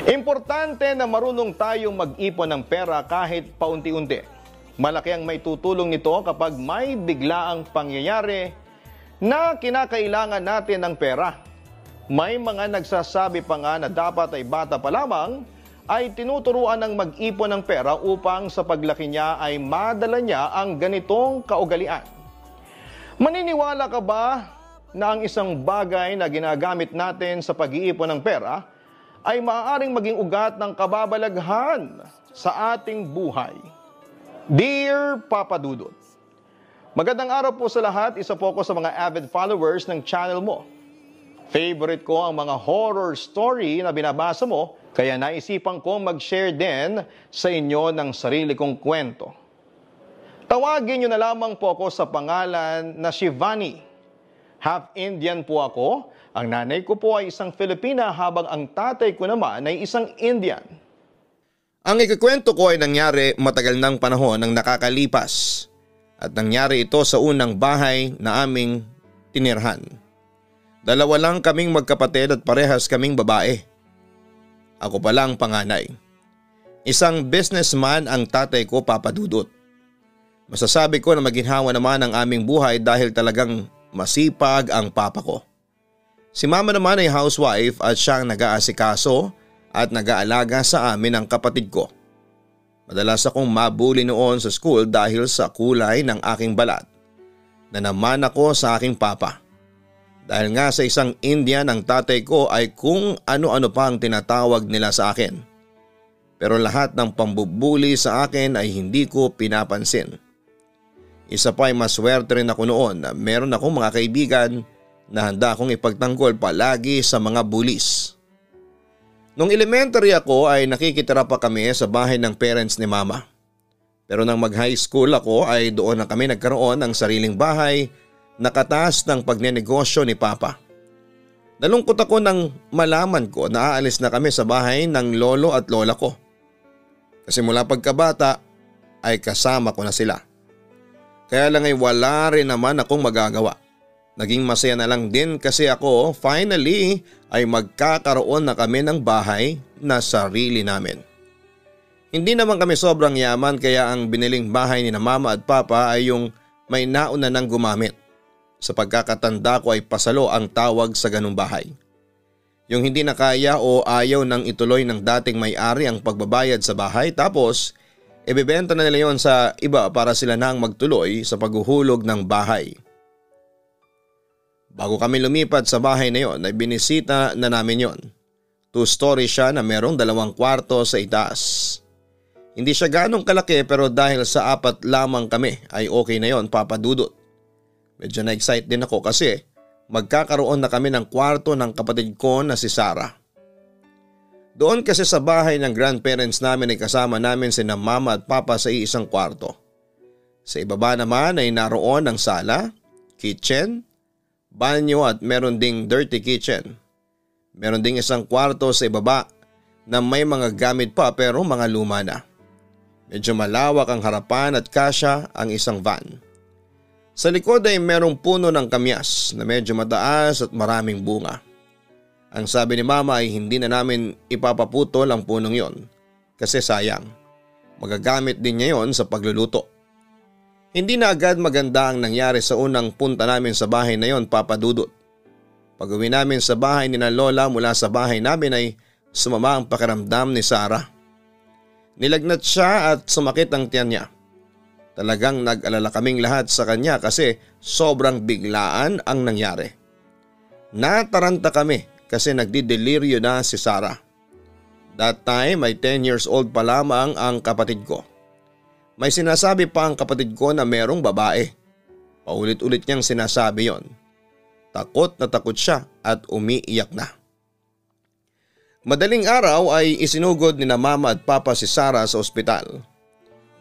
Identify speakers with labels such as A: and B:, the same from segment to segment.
A: Importante na marunong tayong mag-ipon ng pera kahit paunti-unti. Malaki ang may tutulong nito kapag may biglaang pangyayari na kinakailangan natin ng pera. May mga nagsasabi pa nga na dapat ay bata pa lamang ay tinuturuan ng mag-ipon ng pera upang sa paglaki niya ay madala niya ang ganitong kaugalian. Maniniwala ka ba na ang isang bagay na ginagamit natin sa pag-iipon ng pera ay maaaring maging ugat ng kababalaghan sa ating buhay? Dear Papa Dudut, magandang araw po sa lahat. Isa po ako sa mga avid followers ng channel mo. Favorite ko ang mga horror story na binabasa mo, kaya naisipan ko mag-share din sa inyo ng sarili kong kwento. Tawagin niyo na lamang po ako sa pangalan na Shivani. Half Indian po ako. Ang nanay ko po ay isang Filipina habang ang tatay ko naman ay isang Indian. Ang ikikwento ko ay nangyari matagal ng panahon ng nakakalipas at nangyari ito sa unang bahay na aming tinirhan. Dalawa lang kaming magkapatid at parehas kaming babae. Ako pa lang panganay. Isang businessman ang tatay ko, Papa Dudut. Masasabi ko na maginhawa naman ang aming buhay dahil talagang masipag ang papa ko. Si mama naman ay housewife at siyang nag-aasikaso at nag-aalaga sa amin ng kapatid ko. Madalas akong mabuli noon sa school dahil sa kulay ng aking balat na naman ako sa aking papa. Dahil nga sa isang Indian ang tatay ko ay kung ano-ano pa ang tinatawag nila sa akin. Pero lahat ng pambubuli sa akin ay hindi ko pinapansin. Isa pa ay maswerte rin ako noon na meron akong mga kaibigan na handa akong ipagtanggol palagi sa mga bullies. Nung elementary ako ay nakikitira pa kami sa bahay ng parents ni mama. Pero nang mag-high school ako ay doon na kami nagkaroon ng sariling bahay na katas ng pagnenegosyo ni papa. Nalungkot ako nang malaman ko na aalis na kami sa bahay ng lolo at lola ko. Kasi mula pagkabata ay kasama ko na sila. Kaya lang ay wala rin naman akong magagawa. Naging masaya na lang din kasi ako finally ay magkakaroon na kami ng bahay na sarili namin. Hindi naman kami sobrang yaman kaya ang biniling bahay ni na mama at papa ay yung may nauna nang gumamit. Sa pagkakatanda ko ay pasalo ang tawag sa ganung bahay. Yung hindi na kaya o ayaw nang ituloy ng dating may-ari ang pagbabayad sa bahay tapos ibebenta na nila yon sa iba para sila na ang magtuloy sa paghuhulog ng bahay. Bago kami lumipat sa bahay na yon ay binisita na namin yon. 2-story siya na merong 2 kwarto sa itaas. Hindi siya ganong kalaki pero dahil sa 4 lamang kami ay okay na yon, Papa Dudut. Medyo na-excite din ako kasi magkakaroon na kami ng kwarto ng kapatid ko na si Sarah. Doon kasi sa bahay ng grandparents namin ay kasama namin sina mama at papa sa iisang kwarto. Sa ibaba naman ay naroon ang sala, kitchen, banyo at meron ding dirty kitchen. Meron ding isang kwarto sa ibaba na may mga gamit pa pero mga luma na. Medyo malawak ang harapan at kasya ang isang van. Sa likod ay merong puno ng kamyas na medyo mataas at maraming bunga. Ang sabi ni mama ay hindi na namin ipapaputol ang punong yon kasi sayang. Magagamit din niya yon sa pagluluto. Hindi na agad maganda ang nangyari sa unang punta namin sa bahay na yon, Papa Dudut. Pag-uwi namin sa bahay ni na Lola mula sa bahay namin ay sumama ang pakiramdam ni Sarah. Nilagnat siya at sumakit ang tiyan niya. Talagang nag-alala kaming lahat sa kanya kasi sobrang biglaan ang nangyari. Nataranta kami kasi nagdideliryo na si Sarah. That time ay 10 years old pa lamang ang kapatid ko. May sinasabi pa ang kapatid ko na merong babae. Paulit-ulit niyang sinasabi yon. Takot na takot siya at umiiyak na. Madaling araw ay isinugod ni na mama at papa si Sarah sa ospital.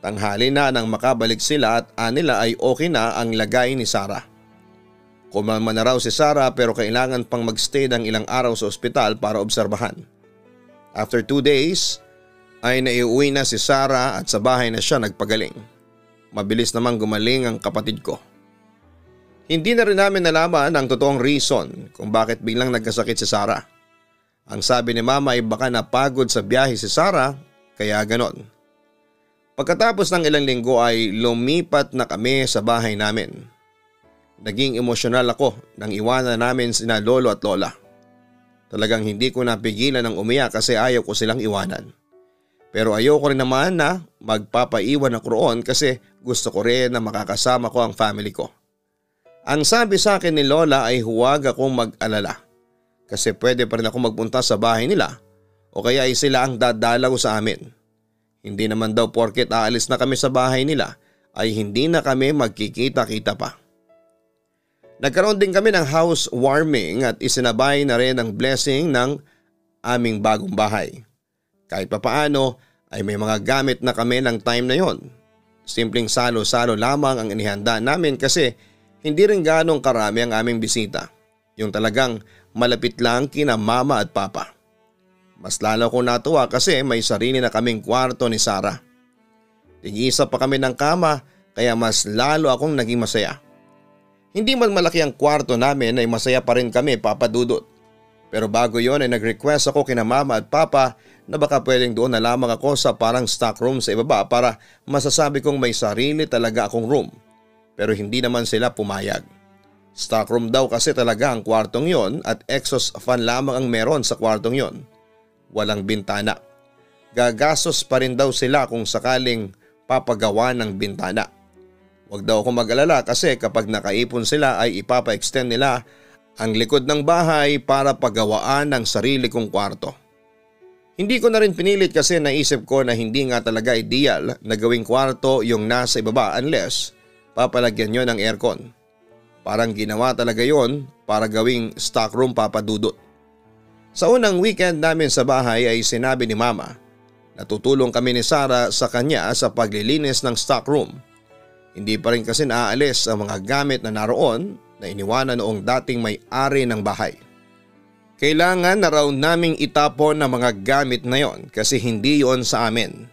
A: Tanghali na nang makabalik sila at anila ay okay na ang lagay ni Sarah. Kumalma na raw si Sarah pero kailangan pang magstay ng ilang araw sa ospital para obserbahan. After 2 days ay naiuwi na si Sarah at sa bahay na siya nagpagaling. Mabilis namang gumaling ang kapatid ko. Hindi na rin namin nalaman ang totoong reason kung bakit biglang nagkasakit si Sarah.
B: Ang sabi ni Mama ay baka napagod sa biyahe si Sarah kaya ganon. Pagkatapos ng ilang linggo ay lumipat na kami sa bahay namin. Naging emosyonal ako nang iwanan namin sina lolo at lola. Talagang hindi ko napigilan ng umiyak kasi ayaw ko silang iwanan. Pero ayoko rin naman na magpapaiwan ako roon kasi gusto ko rin na makakasama ko ang family ko. Ang sabi sa akin ni Lola ay huwag akong mag-alala kasi pwede pa rin ako magpunta sa bahay nila o kaya ay sila ang dadalaw sa amin. Hindi naman daw porket aalis na kami sa bahay nila ay hindi na kami magkikita-kita pa. Nagkaroon din kami ng housewarming at isinabay na rin ang blessing ng aming bagong bahay. Kahit papaano ay may mga gamit na kami ng time na yon. Simpleng salo-salo lamang ang inihanda namin kasi hindi rin ganong karami ang aming bisita. Yung talagang malapit lang kina mama at papa. Mas lalo ko natuwa kasi may sarili na kaming kwarto ni Sarah. Tig-isa pa kami ng kama kaya mas lalo akong naging masaya. Hindi man malaki ang kwarto namin ay masaya pa rin kami, Papa Dudut. Pero bago yon ay nag-request ako kina mama at papa na baka pwedeng doon na lamang ako sa parang stock room sa ibaba para masasabi kong may sarili talaga akong room. Pero hindi naman sila pumayag. Stock room daw kasi talaga ang kwartong yon at exhaust fan lamang ang meron sa kwartong yon. Walang bintana. Gagastos pa rin daw sila kung sakaling papagawa ng bintana. Huwag daw ako mag-alala kasi kapag nakaipon sila ay ipapa-extend nila ang likod ng bahay para paggawaan ng sarili kong kwarto. Hindi ko na rin pinilit kasi naisip ko na hindi nga talaga ideal na gawing kwarto yung nasa ibaba unless papalagyan yon ng aircon. Parang ginawa talaga yon para gawing stock room, Papa Dudut. Sa unang weekend namin sa bahay ay sinabi ni Mama na tutulong kami ni Sarah sa kanya sa paglilinis ng stock room. Hindi pa rin kasi naaalis ang mga gamit na naroon na iniwanan noong dating may-ari ng bahay. Kailangan na raw naming itapon ang mga gamit na yon kasi hindi yon sa amin.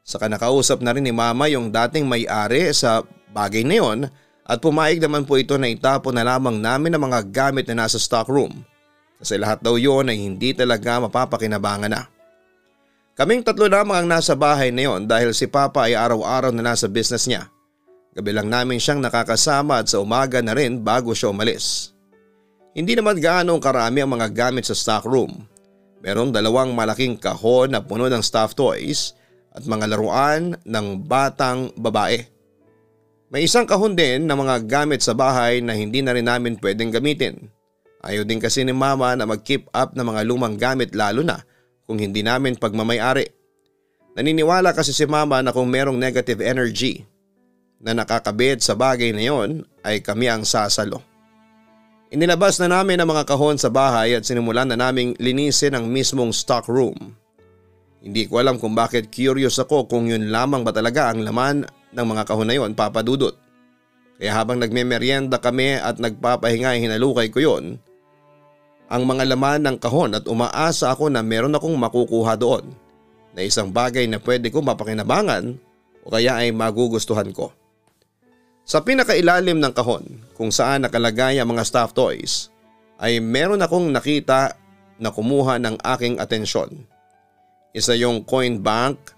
B: Saka nakausap na rin ni Mama yung dating may-ari sa bagay na yon at pumayag naman po ito na itapon na lamang namin ang mga gamit na nasa stock room kasi lahat daw yon ay hindi talaga mapapakinabangan na. Kaming tatlo lamang ang nasa bahay na yon dahil si Papa ay araw-araw na nasa business niya. Gabi lang namin siyang nakakasama at sa umaga na rin bago siya umalis. Hindi naman gaano karami ang mga gamit sa stock room. Meron 2 malaking kahon na puno ng stuffed toys at mga laruan ng batang babae. May isang kahon din na mga gamit sa bahay na hindi na rin namin pwedeng gamitin. Ayaw din kasi ni Mama na mag-keep up ng mga lumang gamit lalo na kung hindi namin pagmamay-ari. Naniniwala kasi si Mama na kung merong negative energy na nakakabit sa bagay na yon ay kami ang sasalo. Inilabas na namin ang mga kahon sa bahay at sinimulan na naming linisin ang mismong stock room. Hindi ko alam kung bakit curious ako kung yun lamang ba talaga ang laman ng mga kahon na yon, Papa Dudut. Kaya habang nagmemeryenda kami at nagpapahinga hinalukay ko yon, ang mga laman ng kahon at umaasa ako na meron akong makukuha doon na isang bagay na pwede ko mapakinabangan o kaya ay magugustuhan ko. Sa pinakailalim ng kahon kung saan nakalagay ang mga stuffed toys ay meron akong nakita na kumuha ng aking atensyon. Isa yung coin bank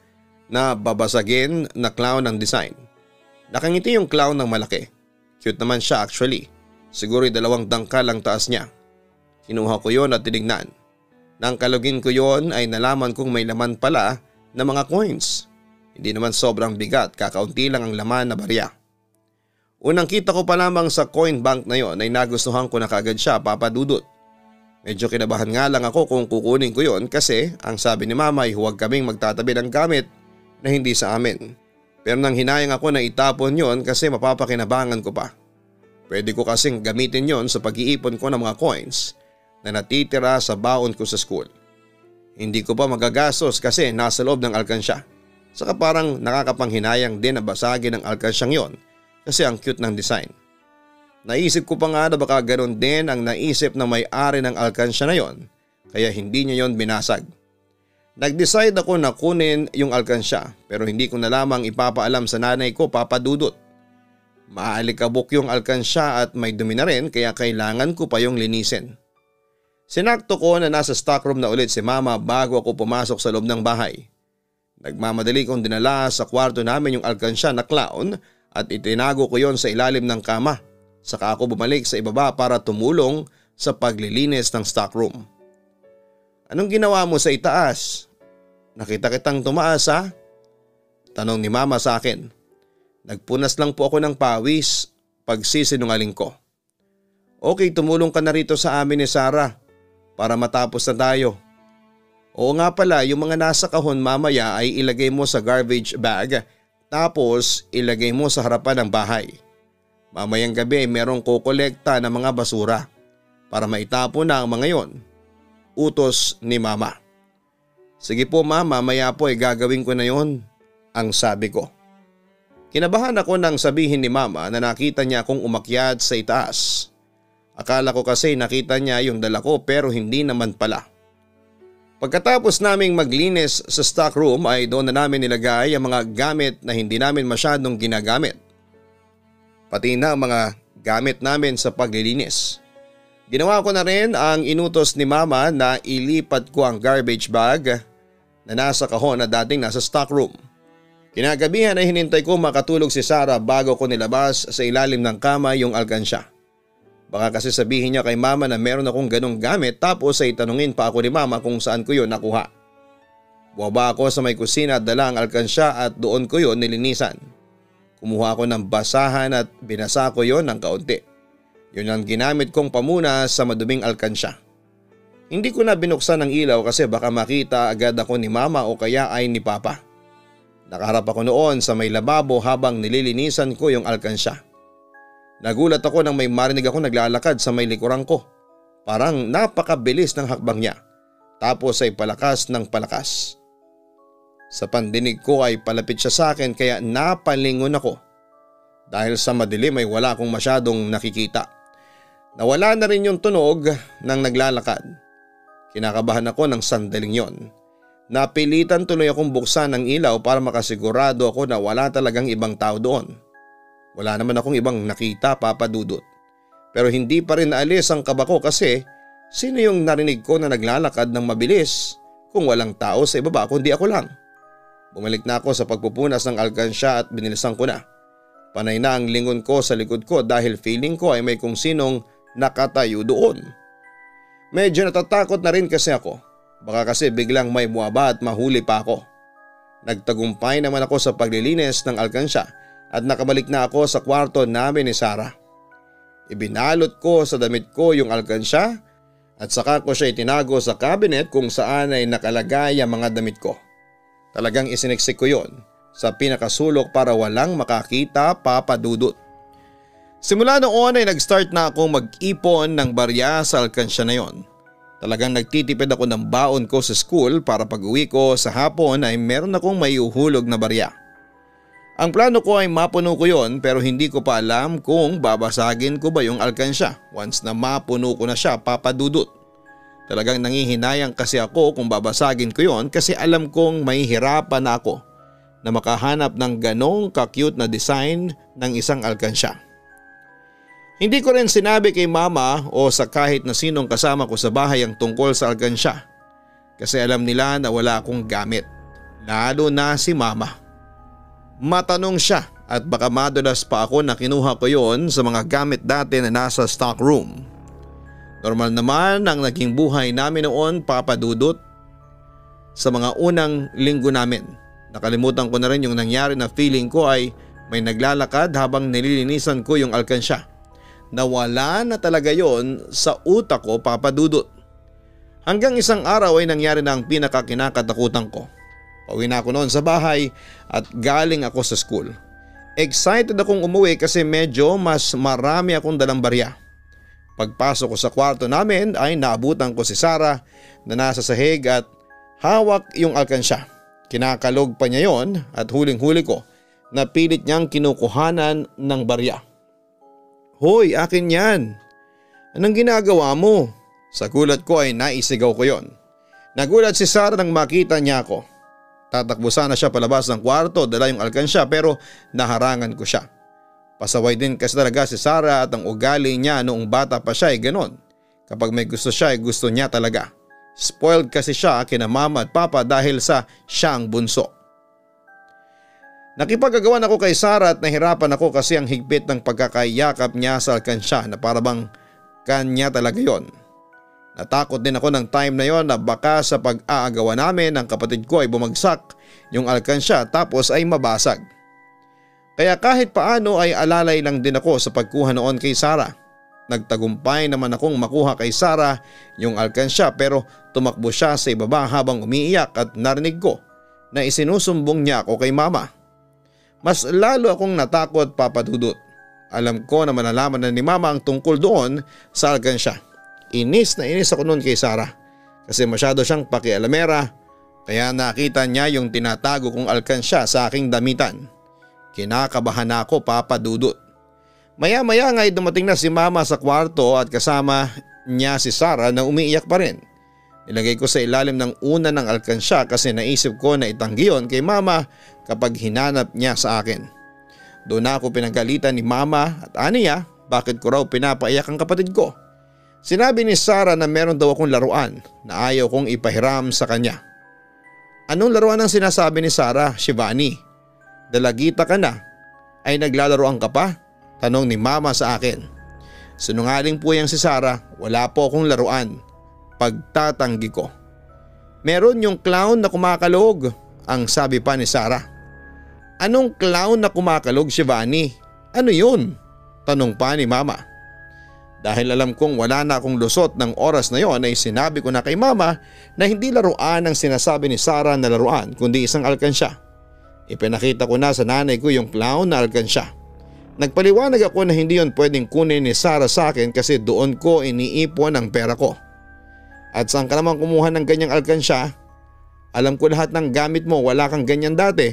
B: na babasagin na clown ng design. Nakangiti yung clown ng malaki. Cute naman siya actually. Siguro 2 dangkal ang taas niya. Kinuha ko yon at tinignan. Nang kalugin ko yon ay nalaman kong may laman pala na mga coins. Hindi naman sobrang bigat, kakaunti lang ang laman na barya. Unang kita ko pa lamang sa coin bank na yon ay nagustuhan ko na kaagad siya, Papa Dudut. Medyo kinabahan nga lang ako kung kukunin ko yon kasi ang sabi ni Mama ay huwag kaming magtatabi ng gamit na hindi sa amin. Pero nang hinayang ako na itapon yon kasi mapapakinabangan ko pa. Pwede ko kasing gamitin yon sa pag-iipon ko ng mga coins na natitira sa baon ko sa school. Hindi ko pa magagastos kasi nasa loob ng alkansya. Saka parang nakakapanghinayang din na basagin ang alkansyang yon kasi ang cute ng design. Naisip ko pa nga na baka ganoon din ang naisip ng may-ari ng alkansya na yon kaya hindi niya yon binasag. Nag-decide ako na kunin yung alkansya pero hindi ko na lamang ipapaalam sa nanay ko, Papa Dudut. Maalikabok yung alkansya at may dumi na rin kaya kailangan ko pa yung linisin. Sinakto ko na nasa stockroom na ulit si mama bago ako pumasok sa loob ng bahay. Nagmamadali kong dinala sa kwarto namin yung alkansya na clown at itinago ko yon sa ilalim ng kama. Saka ako bumalik sa ibaba para tumulong sa paglilinis ng stockroom. Anong ginawa mo sa itaas? Nakita kitang tumaas ha? Tanong ni mama sa akin. Nagpunas lang po ako ng pawis, pagsisinungaling ko. Okay, tumulong ka na rito sa amin ni Sarah para matapos na tayo. Oo nga pala, yung mga nasa kahon mamaya ay ilagay mo sa garbage bag tapos ilagay mo sa harapan ng bahay. Mamayang gabi merong kukolekta ng mga basura para maitapon na ang mga yon. Utos ni mama. Sige po mama, mamaya po ay gagawin ko na yon, ang sabi ko. Kinabahan ako nang sabihin ni mama na nakita niya akong umakyat sa itaas. Akala ko kasi nakita niya yung dala ko pero hindi naman pala. Pagkatapos naming maglinis sa stockroom ay doon na namin nilagay ang mga gamit na hindi namin masyadong ginagamit. Pati na ang mga gamit namin sa paglilinis. Ginawa ko na rin ang inutos ni mama na ilipat ko ang garbage bag na nasa kahon na dating nasa stockroom. Kinagabihan ay hinintay ko makatulog si Sarah bago ko nilabas sa ilalim ng kama yung alkansya. Baka kasi sabihin niya kay mama na meron akong ganong gamit tapos ay tanungin pa ako ni mama kung saan ko yun nakuha. Bumaba ako sa may kusina at dala ang alkansya at doon ko yun nilinisan. Kumuha ako ng basahan at binasa ko yun ng kaunti. Yun ang ginamit kong pamuna sa maduming alkansya. Hindi ko na binuksan ang ilaw kasi baka makita agad ako ni mama o kaya ay ni papa. Nakaharap ako noon sa may lababo habang nililinisan ko yung alkansya. Nagulat ako nang may marinig ako naglalakad sa may likuran ko. Parang napakabilis ng hakbang niya. Tapos ay palakas ng palakas. Sa pandinig ko ay palapit siya sa akin kaya napalingon ako. Dahil sa madilim ay wala akong masyadong nakikita. Nawala na rin yung tunog ng naglalakad. Kinakabahan ako ng sandaling yon. Napilitan tuloy akong buksan ang ilaw para makasigurado ako na wala talagang ibang tao doon. Wala naman akong ibang nakita, Papa Dudut. Pero hindi pa rin naalis ang kaba ko kasi sino yung narinig ko na naglalakad ng mabilis kung walang tao sa ibaba kundi ako lang. Bumalik na ako sa pagpupunas ng alkansya at binilisan ko na. Panay na ang lingon ko sa likod ko dahil feeling ko ay may kung sinong nakatayo doon. Medyo natatakot na rin kasi ako. Baka kasi biglang may buwaba at mahuli pa ako. Nagtagumpay naman ako sa paglilinis ng alkansya at nakabalik na ako sa kwarto namin ni Sarah. Ibinalot ko sa damit ko yung alkansya at saka ko siya itinago sa cabinet kung saan ay nakalagay ang mga damit ko. Talagang isiniksik ko yon sa pinakasulok para walang makakita, Papa Dudut. Simula noon ay nag-start na akong mag-ipon ng barya sa alkansya na yon. Talagang nagtitipid ako ng baon ko sa school para pag uwi ko sa hapon ay meron akong maiuhulog na barya. Ang plano ko ay mapuno ko yon pero hindi ko pa alam kung babasagin ko ba yung alkansya once na mapuno ko na siya, Papa Dudut. Talagang nangihinayang kasi ako kung babasagin ko yon kasi alam kong mahihirapan na ako na makahanap ng ganong ka-cute na design ng isang alkansya. Hindi ko rin sinabi kay mama o sa kahit na sinong kasama ko sa bahay ang tungkol sa alkansya kasi alam nila na wala akong gamit, lalo na si mama. Matanong siya at baka madulas pa ako na kinuha ko yon sa mga gamit dati na nasa stock room. Normal naman ang naging buhay namin noon, Papa Dudut. Sa mga unang linggo namin, nakalimutan ko na rin yung nangyari na feeling ko ay may naglalakad habang nililinisan ko yung alkansya. Nawala na talaga yon sa utak ko, Papa Dudut. Hanggang isang araw ay nangyari na ang pinakakinakatakutan ko. Pauwi na ako noon sa bahay at galing ako sa school. Excited akong umuwi kasi medyo mas marami akong dalang barya. Pagpasok ko sa kwarto namin ay naabutan ko si Sarah na nasa sahig at hawak yung alkansya. Kinakalog pa niya yon at huling-huli ko na pilit niyang kinukuhanan ng barya. Hoy, akin yan. Anong ginagawa mo? Sa gulat ko ay naisigaw ko yon. Nagulat si Sarah nang makita niya ako. Tatakbo sana siya palabas ng kwarto dala yung alkansya pero naharangan ko siya. Pasaway din kasi talaga si Sarah at ang ugali niya noong bata pa siya ay ganon. Kapag may gusto siya ay gusto niya talaga. Spoiled kasi siya kina mama at papa dahil sa siyang bunso. Nakipagagawan ako kay Sarah at nahirapan ako kasi ang higpit ng pagkakayakap niya sa alkansya na parabang kanya talaga yon. Natakot din ako ng time na yon na baka sa pag-aagawan namin ng kapatid ko ay bumagsak yung alkansya tapos ay mabasag. Kaya kahit paano ay alalay lang din ako sa pagkuha noon kay Sarah. Nagtagumpay naman akong makuha kay Sarah yung alkansya pero tumakbo siya sa ibaba habang umiiyak at narinig ko na isinusumbong niya ako kay mama. Mas lalo akong natakot, Papa Dudut. Alam ko na malalaman na ni mama ang tungkol doon sa alkansya. Inis na inis ako noon kay Sarah kasi masyado siyang pakialamera kaya nakita niya yung tinatago kong alkansya sa aking damitan. Kinakabahan ako, Papa Dudut. Maya-maya nga ay dumating na si mama sa kwarto at kasama niya si Sarah na umiiyak pa rin. Nilagay ko sa ilalim ng una ng alkansya kasi naisip ko na itanggi yun kay mama kapag hinanap niya sa akin. Doon ako pinagalitan ni mama at aniya bakit ko raw pinapaiyak ang kapatid ko. Sinabi ni Sarah na meron daw akong laruan na ayaw kong ipahiram sa kanya. Anong laruan ang sinasabi ni Sarah, Shivani? Dalagita ka na, ay naglalaroan ka pa? Tanong ni mama sa akin. Sinungaling po yang si Sarah, wala po akong laruan. Pagtatanggi ko. Meron yung clown na kumakalog, ang sabi pa ni Sarah. Anong clown na kumakalog, Shivani? Ano yun? Tanong pa ni mama. Dahil alam kong wala na akong lusot ng oras na yon ay sinabi ko na kay mama na hindi laruan ang sinasabi ni Sarah na laruan kundi isang alkansya. Ipinakita ko na sa nanay ko yung clown na alkansya. Nagpaliwanag ako na hindi yon pwedeng kunin ni Sarah sa akin kasi doon ko iniipon ang pera ko. At saan ka naman kumuha ng ganyang alkansya? Alam ko lahat ng gamit mo, wala kang ganyan dati.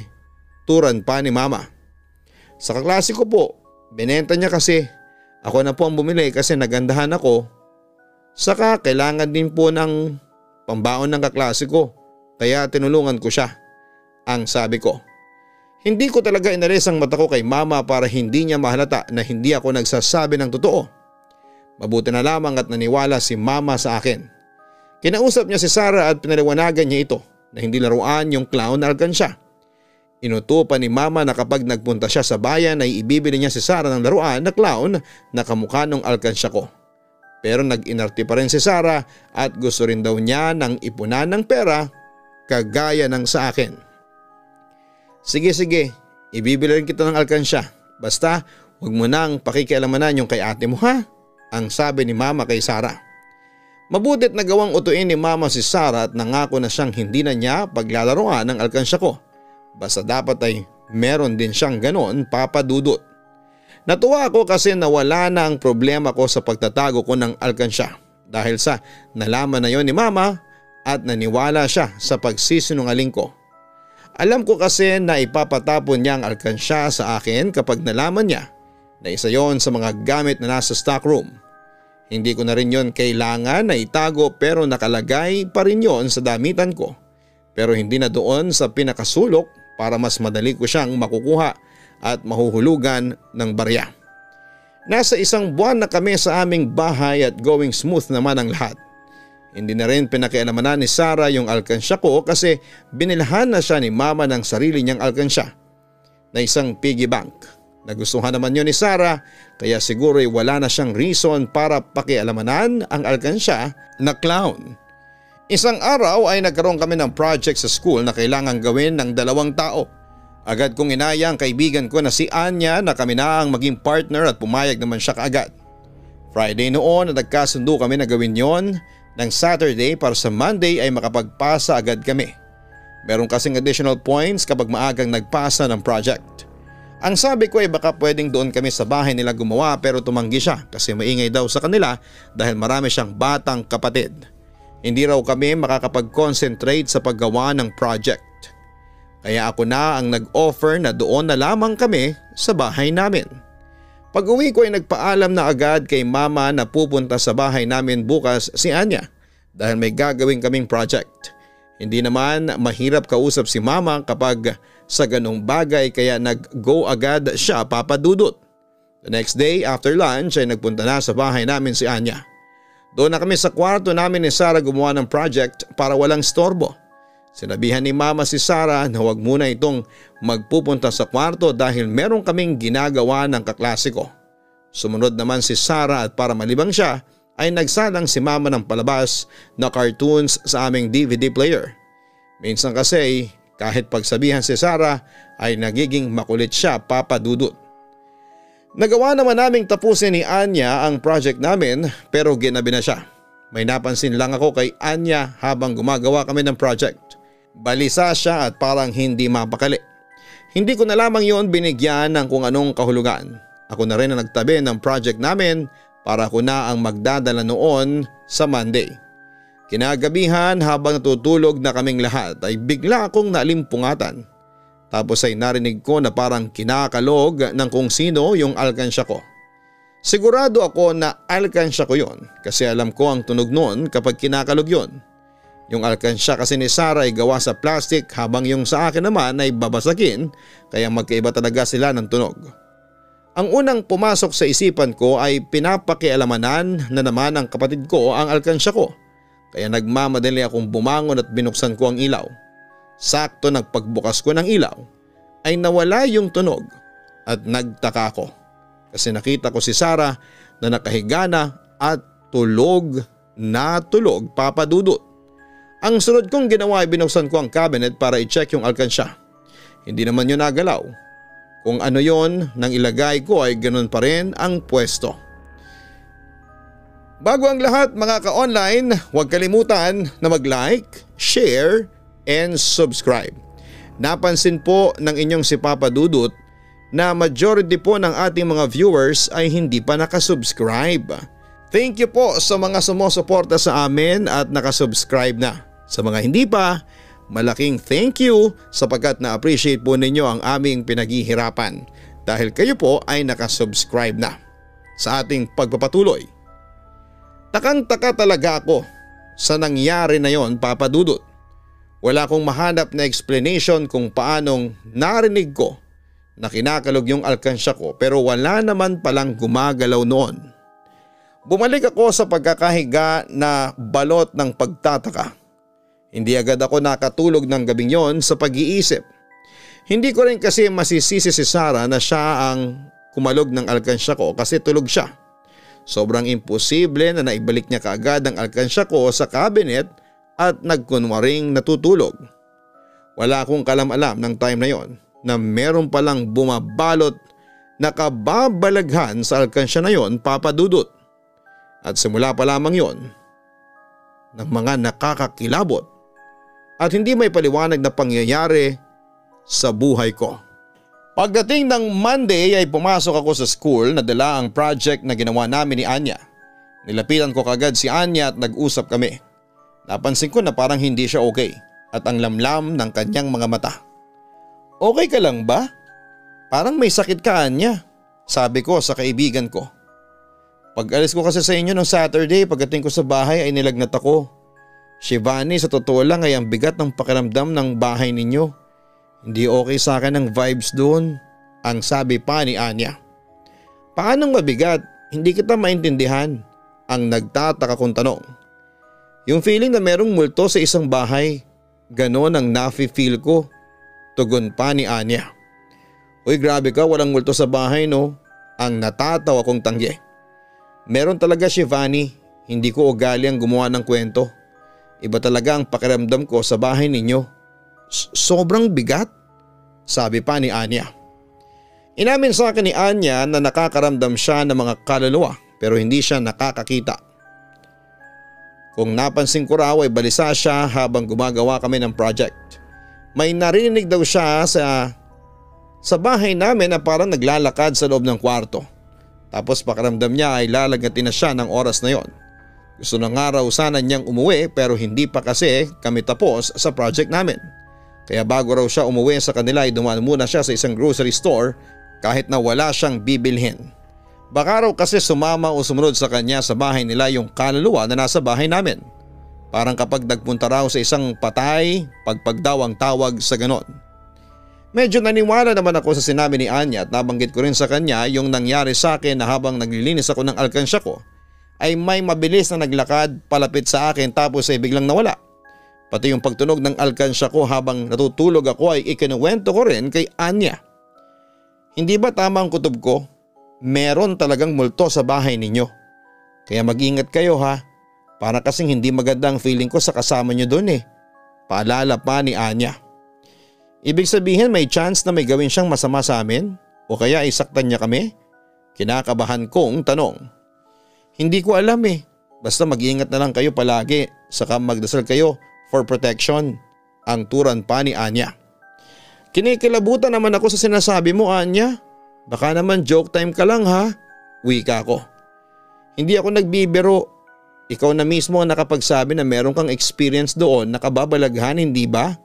B: Turan pa ni mama. Sa kaklase ko po, binenta niya kasi. Ako na po ang bumili kasi nagandahan ako. Saka kailangan din po ng pambaon ng kaklase ko. Kaya tinulungan ko siya. Ang sabi ko. Hindi ko talaga inalis ang mata ko kay mama para hindi niya mahalata na hindi ako nagsasabi ng totoo. Mabuti na lamang at naniwala si mama sa akin. Kinausap niya si Sarah at pinaliwanagan niya ito na hindi laruan yung clown na alkansya. Inutupan ni mama na kapag nagpunta siya sa bayan ay ibibili niya si Sarah ng laruan na clown na kamukha ng alkansya ko. Pero nag-inarte pa rin si Sarah at gusto rin daw niya ng ipunan ng pera kagaya ng sa akin. Sige, ibibili rin kita ng alkansya. Basta huwag mo nang pakikialamanan yung kay ate mo ha? Ang sabi ni mama kay Sarah. Mabutit na gawang utuin ni mama si Sarah at nangako na siyang hindi na niya paglalaroan ng alkansya ko. Basta dapat ay meron din siyang ganon, Papa Dudut. Natuwa ako kasi nawala na ang problema ko sa pagtatago ko ng alkansya dahil sa nalaman na yon ni mama at naniwala siya sa pagsisinungaling ko. Alam ko kasi na ipapatapon niya ang alkansya sa akin kapag nalaman niya na isa yon sa mga gamit na nasa stockroom. Hindi ko na rin yon kailangan na itago pero nakalagay pa rin yon sa damitan ko. Pero hindi na doon sa pinakasulok para mas madali ko siyang makukuha at mahuhulugan ng barya. Nasa 1 buwan na kami sa aming bahay at going smooth naman ang lahat. Hindi na rin pinakialamanan ni Sarah yung alkansya ko kasi binilhan na siya ni mama ng sarili niyang alkansya na isang piggy bank. Nagustuhan naman yun ni Sarah kaya siguro wala na siyang reason para pakialamanan ang alkansya na clown. Isang araw ay nagkaroon kami ng project sa school na kailangan gawin ng 2 tao. Agad kong inaya ang kaibigan ko na si Anya na kami na ang maging partner at pumayag naman siya kaagad. Friday noon na nagkasundo kami na gawin yon. Ng Saturday para sa Monday ay makapagpasa agad kami. Meron kasing additional points kapag maagang nagpasa ng project. Ang sabi ko ay baka pwedeng doon kami sa bahay nila gumawa pero tumanggi siya kasi maingay daw sa kanila dahil marami siyang batang kapatid. Hindi raw kami makakapag-concentrate sa paggawa ng project. Kaya ako na ang nag-offer na doon na lamang kami sa bahay namin. Pag-uwi ko ay nagpaalam na agad kay mama na pupunta sa bahay namin bukas si Anya dahil may gagawin kaming project. Hindi naman mahirap kausap si mama kapag sa ganong bagay kaya nag-go agad siya, Papa Dudut. The next day after lunch ay nagpunta na sa bahay namin si Anya. Doon na kami sa kwarto namin ni Sarah gumawa ng project para walang storbo. Sinabihan ni Mama si Sarah na huwag muna itong magpupunta sa kwarto dahil meron kaming ginagawa ng kaklase ko. Sumunod naman si Sarah at para malibang siya ay nagsalang si Mama ng palabas na cartoons sa aming DVD player. Minsan kasi kahit pagsabihan si Sarah ay nagiging makulit siya, Papa Dudut. Nagawa naman naming tapusin ni Anya ang project namin pero ginabi na siya. May napansin lang ako kay Anya habang gumagawa kami ng project. Balisa siya at parang hindi mapakali. Hindi ko na lamang yon binigyan ng kung anong kahulugan. Ako na rin ang nagtabi ng project namin para ako na ang magdadala noon sa Monday. Kinagabihan habang natutulog na kaming lahat ay bigla akong naalimpungatan. Tapos ay narinig ko na parang kinakalog ng kung sino yung alkansya ko. Sigurado ako na alkansya ko yon kasi alam ko ang tunog noon kapag kinakalog yon. Yung alkansya kasi ni Sarah ay gawa sa plastic habang yung sa akin naman ay babasagin kaya magkaiba talaga sila ng tunog. Ang unang pumasok sa isipan ko ay pinapakialamanan na naman ang kapatid ko ang alkansya ko. Kaya nagmamadali akong bumangon at binuksan ko ang ilaw. Sakto nagpagbukas ko ng ilaw ay nawala yung tunog at nagtaka ko kasi nakita ko si Sarah na nakahiga na at tulog na tulog, Papa Dudut. Ang sunod kong ginawa ay binuksan ko ang cabinet para i-check yung alkansya. Hindi naman yun nagalaw. Kung ano yon nang ilagay ko ay ganun pa rin ang pwesto. Bago ang lahat mga ka-online, huwag kalimutan na mag-like, share, and subscribe. Napansin po ng inyong si Papa Dudut na majority po ng ating mga viewers ay hindi pa nakasubscribe. Thank you po sa mga sumusuporta sa amin at nakasubscribe na. Sa mga hindi pa, malaking thank you sapagkat na-appreciate po ninyo ang aming pinaghihirapan dahil kayo po ay nakasubscribe na sa ating pagpapatuloy. Takang-taka talaga ako sa nangyari na yon, Papa Dudut. Wala akong mahanap na explanation kung paanong narinig ko na kinakalog yung alkansya ko pero wala naman palang gumagalaw noon. Bumalik ako sa pagkakahiga na balot ng pagtataka. Hindi agad ako nakatulog ng gabing yon sa pag-iisip. Hindi ko rin kasi masisisi si Sarah na siya ang kumalog ng alkansya ko kasi tulog siya. Sobrang imposible na naibalik niya kaagad ang alkansya ko sa cabinet at nagkunwaring natutulog. Wala akong kalam-alam ng time na yon na meron palang bumabalot na kababalaghan sa alkansya na yon, Papa Dudut. At simula pa lamang yon ng mga nakakakilabot at hindi may paliwanag na pangyayari sa buhay ko. Pagdating ng Monday ay pumasok ako sa school na dala ang project na ginawa namin ni Anya. Nilapitan ko kagad si Anya at nag-usap kami. Napansin ko na parang hindi siya okay at ang lamlam ng kanyang mga mata. Okay ka lang ba? Parang may sakit ka, Anya, sabi ko sa kaibigan ko. Pag-alis ko kasi sa inyo noong Saturday, pagdating ko sa bahay ay nilagnat ako. Shivani, sa totoo lang ay ang bigat ng pakiramdam ng bahay ninyo. Hindi okay sa akin ang vibes doon, ang sabi pa ni Anya. Paanong mabigat? Hindi kita maintindihan, ang nagtataka kong tanong. Yung feeling na merong multo sa isang bahay, ganon ang nafe-feel ko, tugon pa ni Anya. Uy, grabe ka, walang multo sa bahay no, ang natatawa kong tanggi. Meron talaga, Shivani, hindi ko ugali ang gumawa ng kwento. Iba talaga ang pakiramdam ko sa bahay ninyo. Sobrang bigat, sabi pa ni Anya. Inamin sa akin ni Anya na nakakaramdam siya ng mga kaluluwa pero hindi siya nakakakita. Kung napansin ko raw ay balisa siya habang gumagawa kami ng project. May narinig daw siya sa bahay namin na parang naglalakad sa loob ng kwarto. Tapos pakiramdam niya ay lalagatin na siya ng oras na yon. Gusto na nga raw sana niyang umuwi pero hindi pa kasi kami tapos sa project namin. Kaya bago raw siya umuwi sa kanila ay dumaan muna siya sa isang grocery store kahit na wala siyang bibilhin. Baka raw kasi sumama o sumunod sa kanya sa bahay nila yung kaluluwa na nasa bahay namin. Parang kapag nagpunta raw sa isang patay, pagpagdaw ang tawag sa ganon. Medyo naniwala naman ako sa sinabi ni Anya at nabanggit ko rin sa kanya yung nangyari sa akin na habang naglilinis ako ng alkansya ko ay may mabilis na naglakad palapit sa akin tapos ay biglang nawala. Pati yung pagtunog ng alkansya ko habang natutulog ako ay ikinuwento ko rin kay Anya. Hindi ba tama ang kutob ko? Meron talagang multo sa bahay ninyo. Kaya mag-ingat kayo ha. Para kasing hindi maganda ang feeling ko sa kasama nyo doon eh. Paalala pa ni Anya. Ibig sabihin may chance na may gawin siyang masama sa amin? O kaya isaktan niya kami? Kinakabahan kong tanong. Hindi ko alam eh. Basta mag-ingat na lang kayo palagi. Saka magdasal kayo for protection. Ang turan pa ni Anya. Kinikilabutan naman ako sa sinasabi mo, Anya. Baka naman joke time ka lang ha. Wika ko. Hindi ako nagbibiro. Ikaw na mismo ang nakapagsabi na meron kang experience doon na kababalaghan, hindi ba?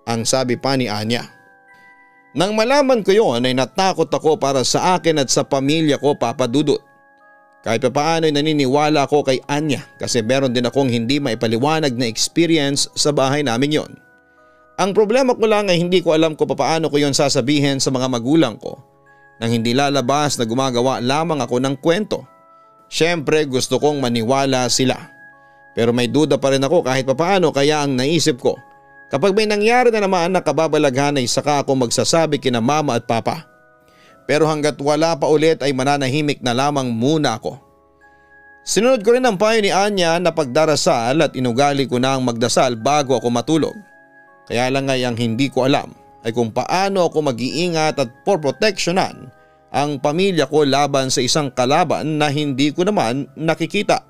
B: Ang sabi pa ni Anya. Nang malaman ko yon ay natakot ako para sa akin at sa pamilya ko, Papa Dudut. Kahit pa paano ay naniniwala ako kay Anya kasi meron din akong hindi maipaliwanag na experience sa bahay namin yon. Ang problema ko lang ay hindi ko alam kung paano ko yon sasabihin sa mga magulang ko nang hindi lalabas na gumagawa lamang ako ng kwento. Siyempre gusto kong maniwala sila. Pero may duda pa rin ako kahit papaano kaya ang naisip ko kapag may nangyari na naman na kababalaghan ay saka ako magsasabi kina mama at papa. Pero hanggat wala pa ulit ay mananahimik na lamang muna ako. Sinunod ko rin ang payo ni Anya na pagdarasal at inugali ko na ang magdasal bago ako matulog. Kaya lang ay ang hindi ko alam ay kung paano ako mag-iingat at proteksyonan ang pamilya ko laban sa isang kalaban na hindi ko naman nakikita.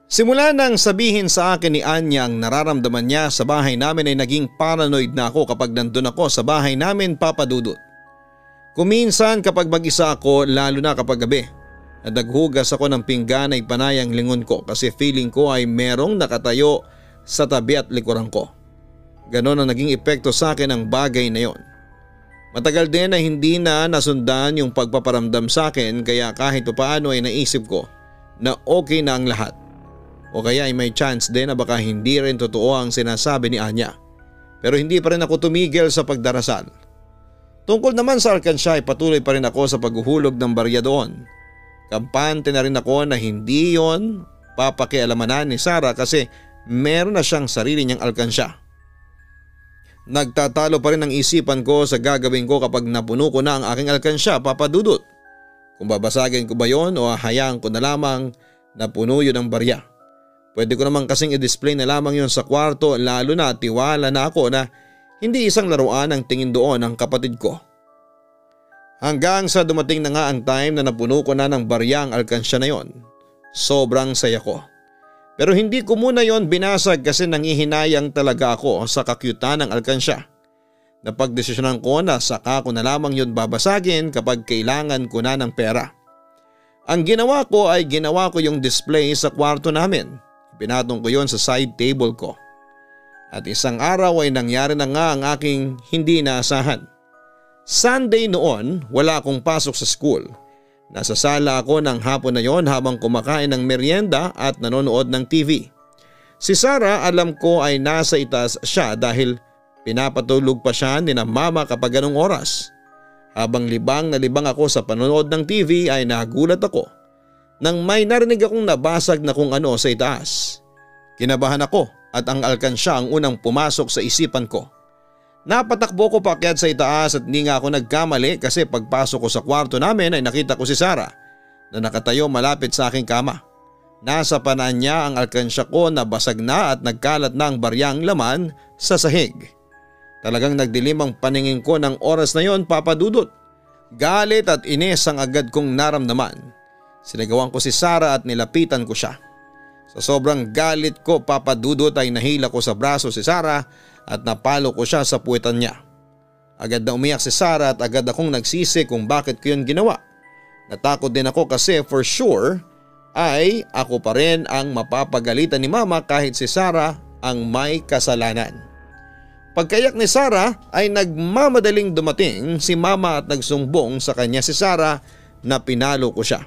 B: Simula nang sabihin sa akin ni Anya ang nararamdaman niya sa bahay namin ay naging paranoid na ako kapag nandun ako sa bahay namin, Papa Dudut. Kuminsan kapag mag-isa ako lalo na kapag gabi at naghugas ako ng pinggan ay panay ang lingon ko kasi feeling ko ay merong nakatayo sa tabi at likuran ko. Ganon ang naging epekto sa akin ang bagay na yon. Matagal din na hindi na nasundan yung pagpaparamdam sa akin kaya kahit paano ay naisip ko na okay na ang lahat. O kaya ay may chance din na baka hindi rin totoo ang sinasabi ni Anya. Pero hindi pa rin ako tumigil sa pagdarasal. Tungkol naman sa alkansya ay patuloy pa rin ako sa paghuhulog ng barya doon. Kampante na rin ako na hindi yon papakialamanan ni Sarah kasi meron na siyang sarili niyang alkansya. Nagtatalo pa rin ang isipan ko sa gagawin ko kapag napuno ko na ang aking alkansya, Papa Dudut. Kung babasagin ko ba yon o hayaan ko na lamang na puno yun ang barya. Pwede ko naman kasing i-display na lamang yun sa kwarto lalo na tiwala na ako na hindi isang laruan ang tingin doon ng kapatid ko. Hanggang sa dumating na nga ang time na napuno ko na ng barya ang alkansya na yon. Sobrang saya ko. Pero hindi ko muna yon binasag kasi nangihinayang talaga ako sa kakyutan ng alkansya. Napagdesisyonan ko na saka ko na lamang yon babasagin kapag kailangan ko na ng pera. Ang ginawa ko ay ginawa ko yung display sa kwarto namin. Pinatong ko yon sa side table ko. At isang araw ay nangyari na nga ang aking hindi naasahan. Sunday noon, wala akong pasok sa school. Nasa sala ako ng hapon na yon habang kumakain ng merienda at nanonood ng TV. Si Sarah alam ko ay nasa itaas siya dahil pinapatulog pa siya ni na mama kapag ganong oras. Habang libang na libang ako sa panonood ng TV ay nagulat ako nang may narinig akong nabasag na kung ano sa itaas. Kinabahan ako at ang alkansya ang unang pumasok sa isipan ko. Napatakbo ko paakyat sa itaas at hindi nga ako nagkamali kasi pagpasok ko sa kwarto namin ay nakita ko si Sarah na nakatayo malapit sa aking kama. Nasa panaan niya ang alkansya ko na basag na at nagkalat na ang baryang laman sa sahig. Talagang nagdilim ang paningin ko ng oras na yon, Papa Dudut. Galit at inis ang agad kong naramdaman. Sinagawan ko si Sarah at nilapitan ko siya. Sa sobrang galit ko, Papa Dudut, ay nahila ko sa braso si Sarah at napalo ko siya sa puwetan niya. Agad na umiyak si Sarah at agad akong nagsisi kung bakit ko yun ginawa. Natakot din ako kasi for sure ay ako pa rin ang mapapagalitan ni Mama kahit si Sarah ang may kasalanan. Pagkayak ni Sarah ay nagmamadaling dumating si Mama at nagsumbong sa kanya si Sarah na pinalo ko siya.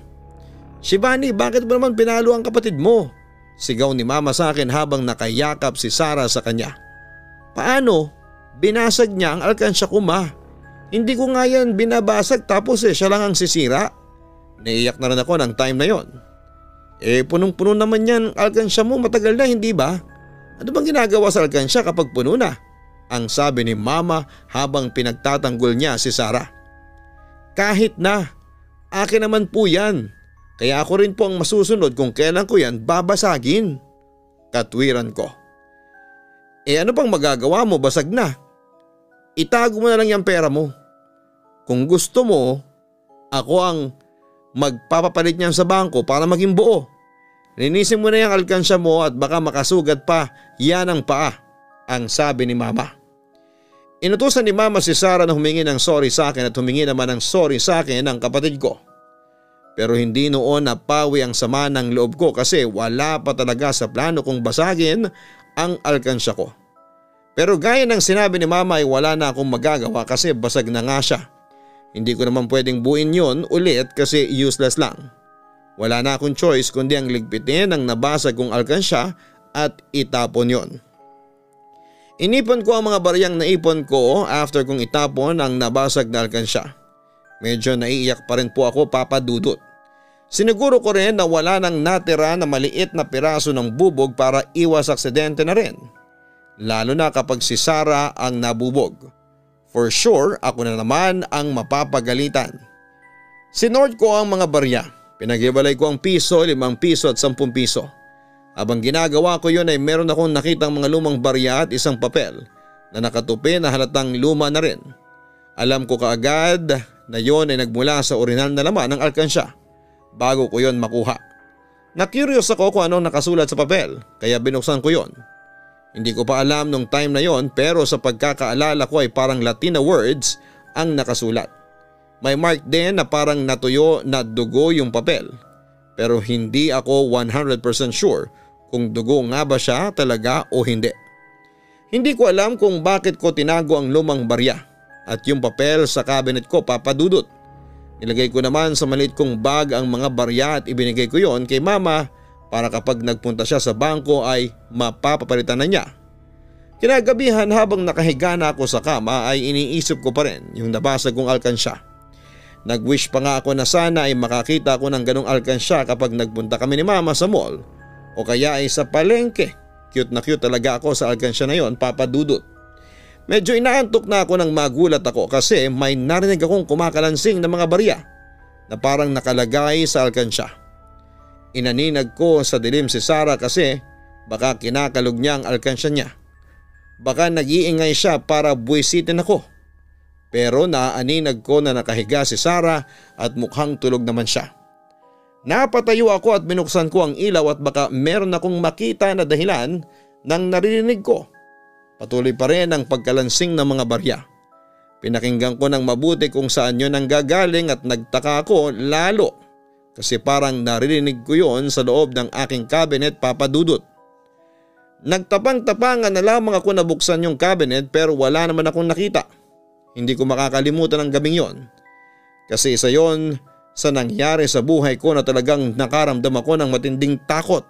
B: "Shivani, bakit mo naman pinalo ang kapatid mo?" Sigaw ni Mama sa akin habang nakayakap si Sarah sa kanya. "Paano? Binasag niya ang alkansya ko, Ma. Hindi ko nga yan binabasag tapos siya lang ang sisira." Naiyak na rin ako ng time na yon. Punong-puno naman yan alkansya mo, matagal na hindi ba? Ano bang ginagawa sa alkansya kapag puno na? Ang sabi ni Mama habang pinagtatanggol niya si Sarah. Kahit na, akin naman po yan. Kaya ako rin po ang masusunod kung kailan ko yan babasagin. Katwiran ko. Ano pang magagawa mo, basag na? Itago mo na lang yung pera mo. Kung gusto mo, ako ang magpapapalit niyan sa bangko para maging buo. Linisin mo na yung alkansya mo at baka makasugat pa yan ang paa, ang sabi ni Mama. Inutusan ni Mama si Sarah na humingi ng sorry sa akin at humingi naman ng sorry sa akin ang kapatid ko. Pero hindi noon napawi ang sama ng loob ko kasi wala pa talaga sa plano kong basagin ang alkansya ko. Pero gaya ng sinabi ni Mama ay wala na akong magagawa kasi basag na nga siya. Hindi ko naman pwedeng buuin yon ulit kasi useless lang. Wala na akong choice kundi ang ligpitin ang nabasag kong alkansya at itapon yon. Inipon ko ang mga baryang naipon ko after kong itapon ang nabasag na alkansya. Medyo naiiyak pa rin po ako, Papa Dudut. Siniguro ko rin na wala nang natira na maliit na piraso ng bubog para iwas aksidente na rin. Lalo na kapag si Sarah ang nabubog. For sure, ako na naman ang mapapagalitan. Sinord ko ang mga barya. Pinag-ibalay ko ang piso, 5 piso at 10 piso. Habang ginagawa ko yun ay meron akong nakitang mga lumang barya at isang papel na nakatupi na halatang luma na rin. Alam ko kaagad na yon ay nagmula sa orihinal na laman ng alkansya bago ko yon makuha. Na-curious ako kung anong nakasulat sa papel kaya binuksan ko yon. Hindi ko pa alam nung time na yon pero sa pagkakaalala ko ay parang Latin na words ang nakasulat. May mark din na parang natuyo na dugo yung papel pero hindi ako 100% sure kung dugo nga ba siya talaga o hindi. Hindi ko alam kung bakit ko tinago ang lumang barya at yung papel sa cabinet ko, Papa Dudut. Nilagay ko naman sa maliit kong bag ang mga barya at ibinigay ko yon kay Mama para kapag nagpunta siya sa bangko ay mapapapalitan na niya. Kinagabihan habang nakahiga na ako sa kama ay iniisip ko pa rin yung nabasag kong alkansya. Nag-wish pa nga ako na sana ay makakita ako ng ganong alkansya kapag nagpunta kami ni Mama sa mall o kaya ay sa palengke. Cute na cute talaga ako sa alkansya na yon, Papa Dudut. Medyo inaantok na ako nang magulat ako kasi may narinig akong kumakalansing na mga barya na parang nakalagay sa alkansya. Inaninag ko sa dilim si Sarah kasi baka kinakalog niya ang alkansya niya. Baka nag-iingay siya para buwisitin ako. Pero naaninag ko na nakahiga si Sarah at mukhang tulog naman siya. Napatayo ako at binuksan ko ang ilaw at baka meron akong makita na dahilan ng naririnig ko. Patuloy pa rin ang pagkalansing ng mga barya. Pinakinggan ko ng mabuti kung saan yun ang gagaling at nagtaka ako lalo kasi parang naririnig ko yon sa loob ng aking cabinet, Papa Dudut. Nagtapang-tapangan na lamang ako na buksan yung cabinet pero wala naman akong nakita. Hindi ko makakalimutan ang gabing yon kasi isa yon sa nangyari sa buhay ko na talagang nakaramdam ako ng matinding takot.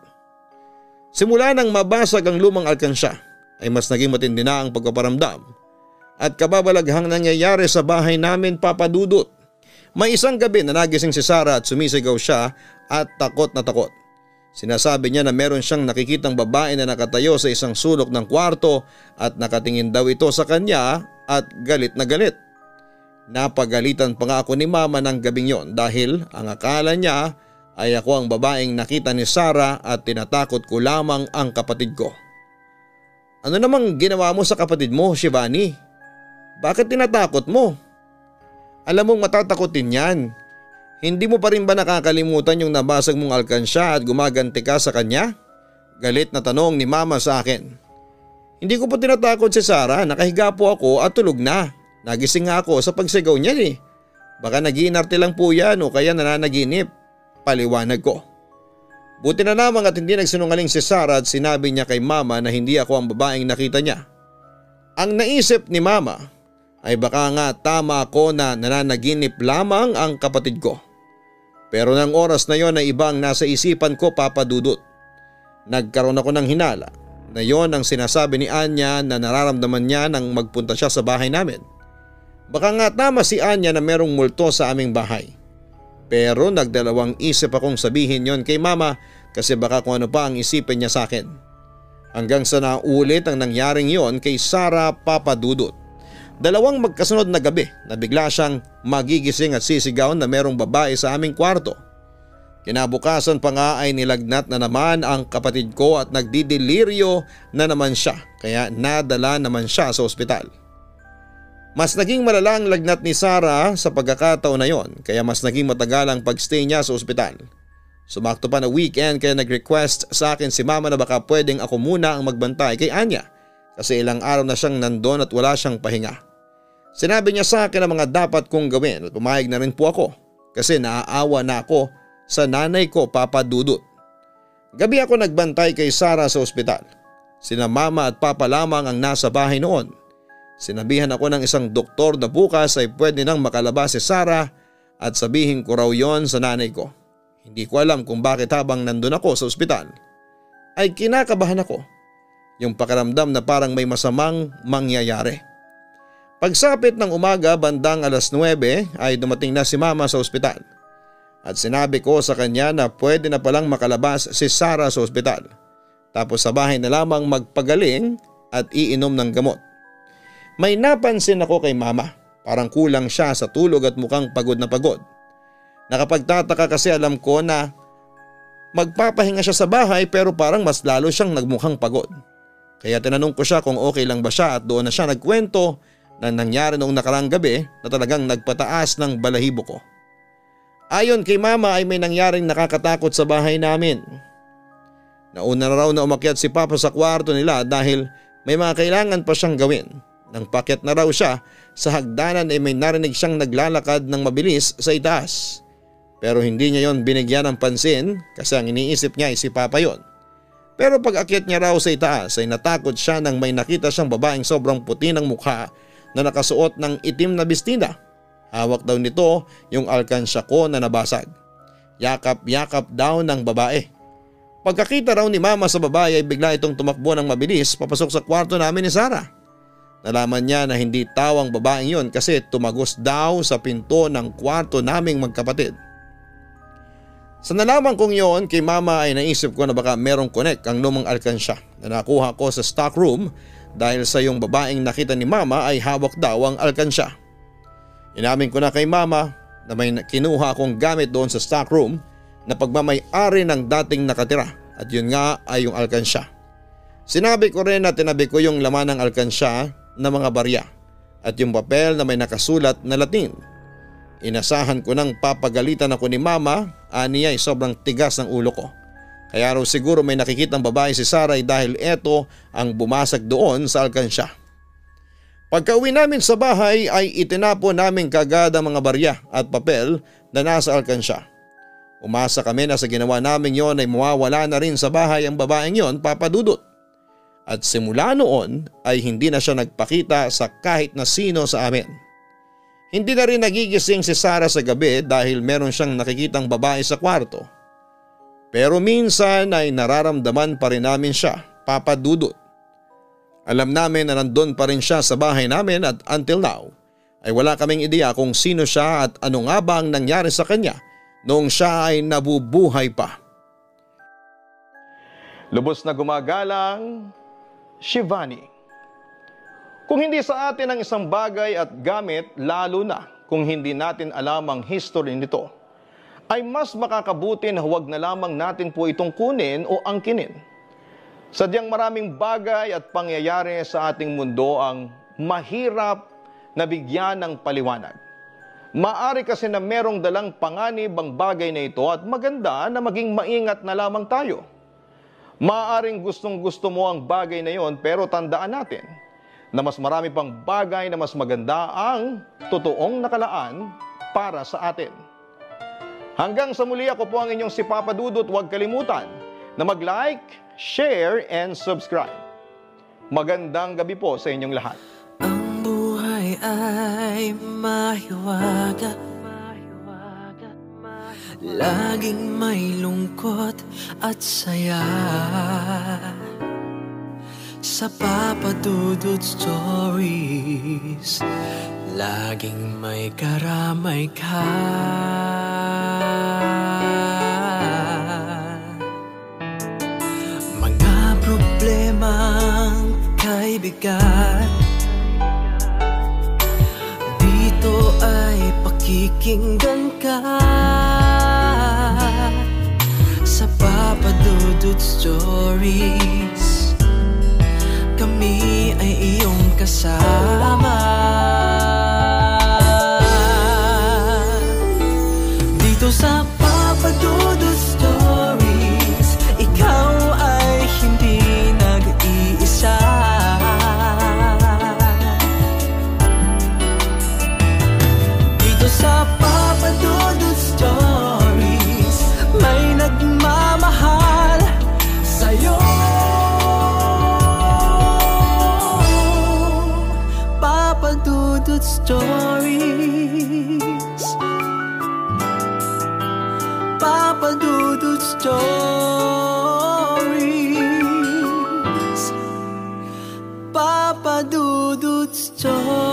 B: Simula nang mabasag ang lumang alkansya ay mas naging matindi na ang pagpaparamdam at kababalaghang nangyayari sa bahay namin, Papa Dudut. May isang gabi na nagising si Sarah at sumisigaw siya at takot na takot. Sinasabi niya na meron siyang nakikitang babae na nakatayo sa isang sulok ng kwarto at nakatingin daw ito sa kanya at galit na galit. Napagalitan pa nga ako ni Mama ng gabing yon dahil ang akala niya ay ako ang babaeng nakita ni Sarah at tinatakot ko lamang ang kapatid ko. Ano namang ginawa mo sa kapatid mo, Shivani? Bakit tinatakot mo? Alam mong matatakotin yan. Hindi mo pa rin ba nakakalimutan yung nabasag mong alkansya at gumaganti ka sa kanya? Galit na tanong ni Mama sa akin. Hindi ko pa tinatakot si Sarah, nakahiga po ako at tulog na. Nagising nga ako sa pagsigaw niya eh. Baka nag-iinarte lang po yan o kaya nananaginip. Paliwanag ko. Buti na lamang at hindi nagsinungaling si Sarah at sinabi niya kay Mama na hindi ako ang babaeng nakita niya. Ang naisip ni Mama ay baka nga tama ako na nananaginip lamang ang kapatid ko. Pero ng oras na yon ay ibang nasa isipan ko, Papa Dudut. Nagkaroon ako ng hinala na yon ang sinasabi ni Anya na nararamdaman niya nang magpunta siya sa bahay namin. Baka nga tama si Anya na merong multo sa aming bahay. Pero nagdalawang isip akong sabihin yon kay Mama kasi baka kung ano pa ang isipin niya sa akin. Hanggang sa naulit ang nangyaring yon kay Sara Papadudut. 2 magkasunod na gabi na bigla siyang magigising at sisigaw na merong babae sa aming kwarto. Kinabukasan pa nga ay nilagnat na naman ang kapatid ko at nagdidelirio na naman siya, kaya nadala naman siya sa ospital. Mas naging malala ang lagnat ni Sara sa pagkakataon na yon, kaya mas naging matagal ang pagstay niya sa ospital. Sumakto pa na weekend kaya nag-request sa akin si mama na baka pwedeng ako muna ang magbantay kay Anya kasi ilang araw na siyang nandun at wala siyang pahinga. Sinabi niya sa akin ang mga dapat kong gawin at pumayag na rin po ako kasi naaawa na ako sa nanay ko, Papa Dudut. Gabi ako nagbantay kay Sara sa ospital. Sina mama at papa lamang ang nasa bahay noon. Sinabihan ako ng isang doktor na bukas ay pwede nang makalabas si Sara at sabihin ko raw yon sa nanay ko. Hindi ko alam kung bakit habang nandun ako sa ospital ay kinakabahan ako. Yung pakiramdam na parang may masamang mangyayari. Pagsapit ng umaga bandang 9:00 ay dumating na si mama sa ospital. At sinabi ko sa kanya na pwede na palang makalabas si Sara sa ospital. Tapos sa bahay na lamang magpagaling at iinom ng gamot. May napansin ako kay mama. Parang kulang siya sa tulog at mukhang pagod na pagod. Nakapagtataka kasi alam ko na magpapahinga siya sa bahay pero parang mas lalo siyang nagmukhang pagod. Kaya tinanong ko siya kung okay lang ba siya at doon na siya nagkwento na nangyari noong nakarang gabi na talagang nagpataas ng balahibo ko. Ayon kay mama ay may nangyaring nakakatakot sa bahay namin. Nauna na raw na umakyat si Papa sa kwarto nila dahil may mga kailangan pa siyang gawin. Nang pakyat na raw siya sa hagdanan ay may narinig siyang naglalakad ng mabilis sa itaas. Pero hindi niya yon binigyan ng pansin kasi ang iniisip niya ay si Papa yon. Pero pag akyat niya raw sa itaas ay natakot siya nang may nakita siyang babaeng sobrang puti ng mukha na nakasuot ng itim na bestida. Hawak daw nito yung alkansya ko na nabasag. Yakap-yakap daw ng babae. Pagkakita raw ni mama sa babae ay bigla itong tumakbo ng mabilis papasok sa kwarto namin ni Sara. Nalaman niya na hindi tao ang babaeng yon kasi tumagos daw sa pinto ng kwarto naming magkapatid. Sa nalaman kong yon kay mama ay naisip ko na baka merong connect ang lumang alkansya na nakuha ko sa stock room dahil sa yung babaeng nakita ni mama ay hawak daw ang alkansya. Inamin ko na kay mama na may kinuha akong gamit doon sa stock room na pagmamay-ari ng dating nakatira at yun nga ay yung alkansya. Sinabi ko rin na tinabi ko yung laman ng alkansya na mga barya at yung papel na may nakasulat na Latin. Inasahan ko nang papagalitan ako ni mama, aniya ay sobrang tigas ng ulo ko. Kaya raw siguro may nakikitang babae si Saray dahil eto ang bumasag doon sa alkansya. Pagka-uwi namin sa bahay ay itinapo namin kagad ang mga barya at papel na nasa alkansya. Umasa kami na sa ginawa namin yon ay mawawala na rin sa bahay ang babaeng yon, Papa Dudut. At simula noon ay hindi na siya nagpakita sa kahit na sino sa amin. Hindi na rin nagigising si Sara sa gabi dahil meron siyang nakikitang babae sa kwarto. Pero minsan ay nararamdaman pa rin namin siya, Papa Dudut. Alam namin na nandun pa rin siya sa bahay namin at until now ay wala kaming ideya kung sino siya at ano nga ba ang nangyari sa kanya noong siya ay nabubuhay pa.
A: Lubos na gumagalang, Shivani. Kung hindi sa atin ang isang bagay at gamit, lalo na kung hindi natin alam ang history nito, ay mas makakabuti na huwag na lamang natin po itong kunin o angkinin. Sadyang maraming bagay at pangyayari sa ating mundo ang mahirap na bigyan ng paliwanag. Maari kasi na merong dalang panganib ang bagay na ito at maganda na maging maingat na lamang tayo. Maaring gustong-gusto mo ang bagay na yon pero tandaan natin na mas marami pang bagay na mas maganda ang totoong nakalaan para sa atin. Hanggang sa muli, ako po ang inyong si Papa Dudut. Huwag kalimutan na mag-like, share, and subscribe. Magandang gabi po sa inyong lahat.
C: Ang buhay ay mahiwaga, laging may lungkot at saya. Sa Papa Dudut Stories, laging may karamay ka. ay bigat, dito ay pakikinggan ka sa Papa Dudut Stories. Kami ay iyong kasama dito sa Papa Dudut Stories. Ikaw ay hindi nag-iisa. Dito sa Papa Dudut Stories, may nagmamahal sa'yo. Papa Dudut Stories, Papa Dudut Stories, Papa Dudut Stories.